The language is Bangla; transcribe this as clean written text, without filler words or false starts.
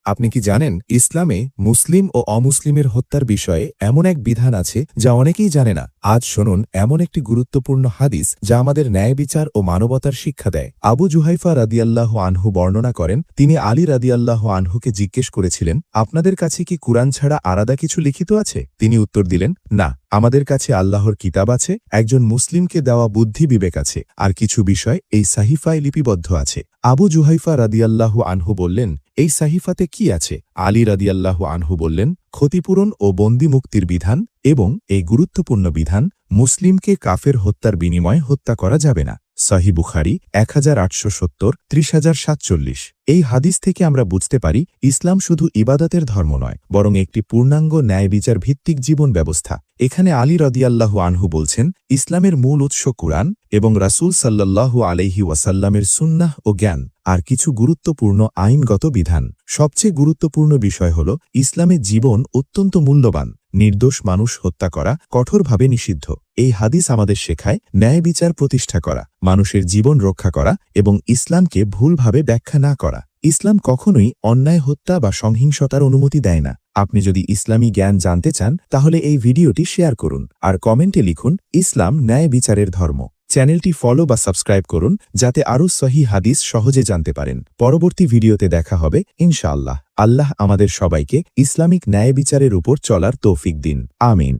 আপনি কি জানেন ইসলামে মুসলিম ও অমুসলিমের হত্যার বিষয়ে এমন এক বিধান আছে যা অনেকেই জানে না। আজ শুনুন এমন একটি গুরুত্বপূর্ণ হাদিস যা আমাদের ন্যায় বিচার ও মানবতার শিক্ষা দেয়। আবু জুহাইফা রাদিয়াল্লাহু আনহু বর্ণনা করেন, তিনি আলী রাদিয়াল্লাহু আনহুকে জিজ্ঞেস করেছিলেন, আপনাদের কাছে কি কুরআন ছাড়া আলাদা কিছু লিখিত আছে? তিনি উত্তর দিলেন, না, আমাদের কাছে আল্লাহর কিতাব আছে, একজন মুসলিমকে দেওয়া বুদ্ধি বিবেক আছে, আর কিছু বিষয় এই সাহিফায় লিপিবদ্ধ আছে। আবু জুহাইফা রাদিয়াল্লাহু আনহু বললেন, এই সাহিফাতে কি আছে? আলী রাদিয়াল্লাহু আনহু বললেন, ক্ষতিপূরণ ও বন্দী মুক্তির বিধান, এবং এই গুরুত্বপূর্ণ বিধান, মুসলিমকে কাফের হত্যার বিনিময়ে হত্যা করা যাবে না। সহিহ বুখারী 1870 30047। এই হাদিস থেকে আমরা বুঝতে পারি ইসলাম শুধু ইবাদতের ধর্ম নয়, বরং একটি পূর্ণাঙ্গ ন্যায় বিচার ভিত্তিক জীবন ব্যবস্থা। এখানে আলী রাদিয়াল্লাহু আনহু বলছেন, ইসলামের মূল উৎস কুরআন এবং রাসূল সাল্লাল্লাহু আলাইহি ওয়াসাল্লামের সুন্নাহ ও জ্ঞান, আর কিছু গুরুত্বপূর্ণ আইনগত বিধান। সবচেয়ে গুরুত্বপূর্ণ বিষয় হল ইসলামের জীবন অত্যন্ত মূল্যবান। নির্দোষ মানুষ হত্যা করা কঠোরভাবে নিষিদ্ধ। এই হাদিস আমাদের শেখায় ন্যায় বিচার প্রতিষ্ঠা করা, মানুষের জীবন রক্ষা করা এবং ইসলামকে ভুলভাবে ব্যাখ্যা না করা। ইসলাম কখনোই অন্যায় হত্যা বা সহিংসতার অনুমতি দেয় না। আপনি যদি ইসলামী জ্ঞান জানতে চান তাহলে এই ভিডিওটি শেয়ার করুন আর কমেন্টে লিখুন, ইসলাম ন্যায় বিচারের ধর্ম। চ্যানেলটি ফলো বা সাবস্ক্রাইব করুন যাতে আরও সহিহ হাদিস সহজে জানতে পারেন। পরবর্তী ভিডিওতে দেখা হবে ইনশাআল্লাহ। আল্লাহ আমাদের সবাইকে ইসলামিক ন্যায় বিচারের উপর চলার তৌফিক দিন। আমিন।